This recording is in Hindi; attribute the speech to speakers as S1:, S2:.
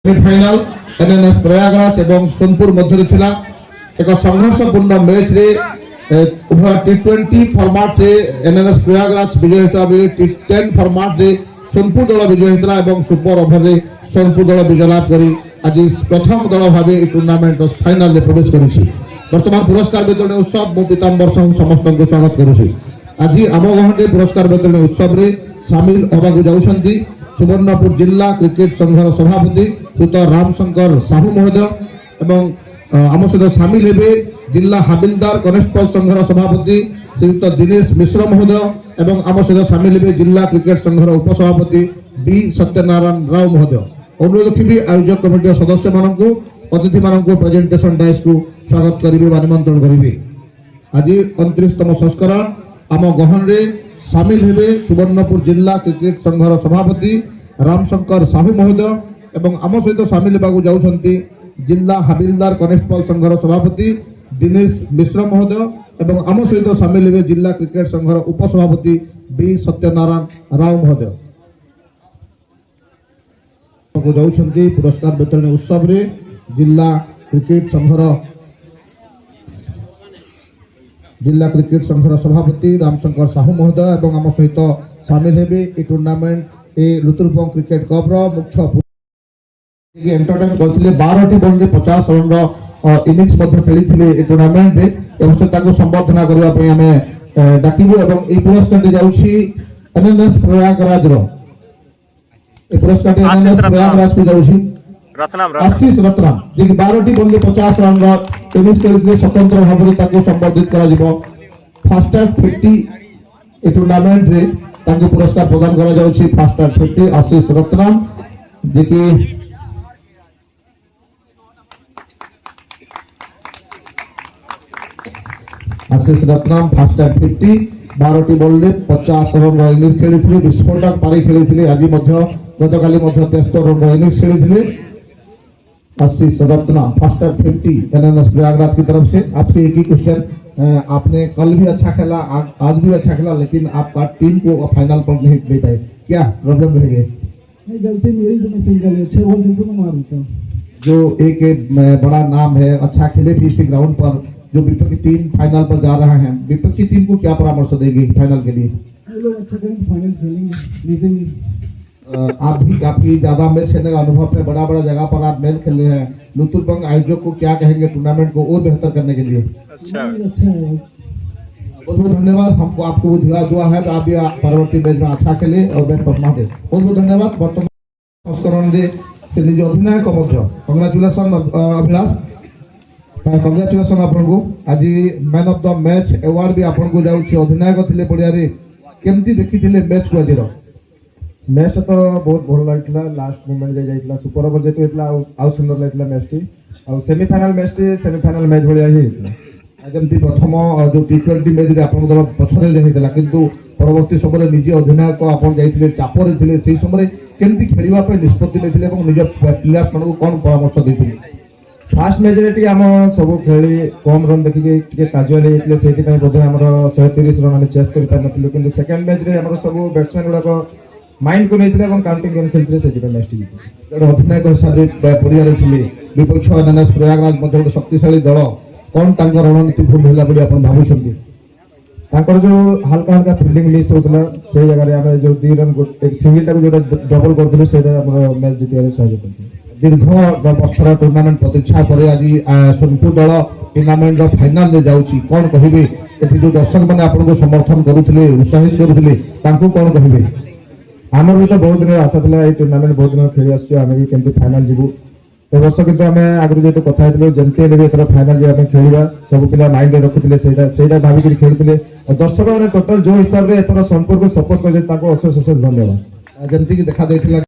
S1: सेमिफाइनाल एनएनएस प्रयागराज एवं सोनपुर मध्य थिला एक संघर्षपूर्ण मैच रे उभय टी20 फॉर्मेट रे एनएनएस प्रयागराज विजय होता बेले टी10 फॉर्मेट रे सोनपुर दल विजय होता एवं सुपर ओवर रे सोनपुर दल विजय लाभ करी आज प्रथम दल भावे टूर्नामेंट फाइनल रे प्रवेश करिछि। वर्तमान पुरस्कार वितरण उत्सव मु पीताम्बर समस्त को स्वागत करुछि। आज आम गहंडे पुरस्कार वितरण उत्सव रे शामिल होबाकु जाउछन्ती सुवर्णपुर जिला क्रिकेट संघर सभापति श्रीयुत रामशंकर साहू महोदय एवं आम सहित सामिल हेबे जिला हाबिलदार कनेस्टेबल संघर सभापति श्रीयुत दिनेश मिश्र महोदय एवं आम सहित सामिल हेबे जिला क्रिकेट संघर उपसभापति बी सत्यनारायण राव महोदय। अनुरोध रखिबी आयोजक कमिटी सदस्य मानकु अतिथि मानकु प्रेजेंटेशन डायस को स्वागत करिवे व निमंत्रण करिवे। आज 29तम संस्करण आम गहन रे शामिल हेबे सुवर्णपुर जिला क्रिकेट संघर सभापति रामशंकर साहू महोदय एवं आम सहित सामिल होगा जाउछन्ती जिला हाबिलदार कनेस्टेबल संघर सभापति दिनेश मिश्र महोदय एवं आम सहित सामिल हेबे जिला क्रिकेट संघर उपसभापति बी सत्यनारायण राव महोदय। जाउछन्ती पुरस्कार वितरण उत्सव रे जिला क्रिकेट संघर सभापति रामशंकर साहू महोदय एवं आम सहित सामिल हेबे ए टूर्नामेंट ए लुतुरपंग क्रिकेट कप रो मुख्य एंटरटेन करथिले 12 बॉल रे 50 रन रो इनिंग्स मध्ये खेलिथिले ए टूर्नामेंट रे एवं से ताको संबर्धना करबा पई हमें डाकिबो एवं ए पुरस्कार दे जाउछि एनएनएस प्रयागराज रो ए पुरस्कार एनएनएस प्रयागराज को जाउछि आशीष रत्नाम जे 12 बॉल रे 50 रन रो इनिंग्स खेलिथिले स्वतंत्र भाबरे ताको संबर्धित करा जिवो। फास्टर 50 ए टूर्नामेंट रे ताको पुरस्कार प्रदान करा जाउछि फास्टर 50 आशीष रत्नाम जे कि आशीष रत्नाम फास्टर 50 12 बॉल रे 50 रन रो इनिंग्स खेलिथिले विस्फोटक पारी खेलिथिले आज मध्य गतकाली मध्य 73 रन रो इनिंग्स खेलिथिले। आशीष रत्नाम फास्टर 50 एनएनएस प्रयागराज की तरफ से। आपसे एक ही क्वेश्चन, आपने कल भी अच्छा खेला आज भी अच्छा खेला लेकिन आपका टीम को फाइनल पर नहीं दे पाए, क्या प्रॉब्लम रह गए?
S2: गलती मेरी से नहीं गई, अच्छे बॉल जिनको मैं मार देता हूं।
S1: जो एक बड़ा नाम है, अच्छा खेले भी इसी ग्राउंड पर, जो विपक्षी टीम फाइनल पर जा रहा है, विपक्षी टीम को क्या परामर्श देगी फाइनल के लिए?
S2: लोग अच्छा करेंगे फाइनल खेलेंगे, जीतेंगे।
S1: आप भी काफी ज्यादा मैच खेलने का अनुभव है, बड़ा बड़ा जगह पर आप मैच खेल रहे हैं, लुतुरपंग आयोजक को क्या कहेंगे टूर्नामेंट को और बेहतर करने के लिए?
S2: अच्छा है,
S1: बहुत बहुत धन्यवाद। हमको आपको वो दुआ है तो आप भी परवर्ती मैच में अच्छा खेले और बेस्ट परफॉर्मेंस दे। बहुत बहुत धन्यवाद। वर्तमान संस्करण रे से निज अधिनायक मध्य कंग्रेचुलेसन अभिलाष, कंग्रेचुलेसन आपको। आज man of the match award भी आपको जाउछि। अधिनायक थिले पड़िया रे केमती देखिथिले मैच को आजिरो?
S3: मैच तो बहुत भल लगा, लास्ट मोमेंट जाइला सुपर ओवर जेतु हेतला आउ सुंदर लागला मैच टी और सेमीफाइनल मैच भलिया ही हेतला।
S1: जमती प्रथम जो टी20 मैच रे आपन दल पछरे रहितला किंतु परवर्ती समय निज अधिनायक आपन जाइथिले चापर थिले, सेही समय केमती खेलिबा पे निष्पत्ति लेथिले एवं निज प्लेयर्स मानको कोन परामर्श दैथिले?
S3: फास्ट मैच रे टी हम सब खेली कम रन देखि के काजुअल हेतले, सेति पय बोधे हमर 130 रन हम चेस करि पानथिले किंतु सेकंड मैच रे हमर सब बैट्समैन गुडा माइंड को नहीं एवं काउंटिंग गेम खेलते से मैच टी
S1: जड़े अधिनायक हिसाब से पड़िया रे विपक्ष एनएनएस प्रयागराज मध्य गोटे शक्तिशाली दल, कौन तांको रणनीति भूल होला बोली आपण भाबुछन्ती?
S3: तांकर जो हल्का हल्का फील्डिंग मिस होतला से जगह रे हम जो 2 रन एक सिंगल टाको जोटा डबल करथिले सेटा हमर मैच जितिया सहयोग करथि।
S1: दीर्घ वर्षर टूर्नामेंट प्रतीक्षा पर आज सोनपुर दल टूर्नामेंट रो फाइनल रे जाउछि, कोन कहिबे? एथि जो दर्शक माने आपण को समर्थन करूथिले, उत्साहित करूथिले, तांको कोन कहिबे?
S3: आमर भी तो बहुत दिन आशा था टूर्नामेंट बहुत दिन खेली आसुँ आम भी केमती फाइनल जीवु ए वर्ष किंतु आम आगु जो कथा जमती भी एथर फाइनल जी खेलिया सब पिला माइंड रखुले से भाविक खेलुले दर्शक मैंने टोटल जो हिसाब से एथर सोनपुर को सपोर्ट कर अशेष अशेष धन्यवाद।
S1: जमती देखा देथिला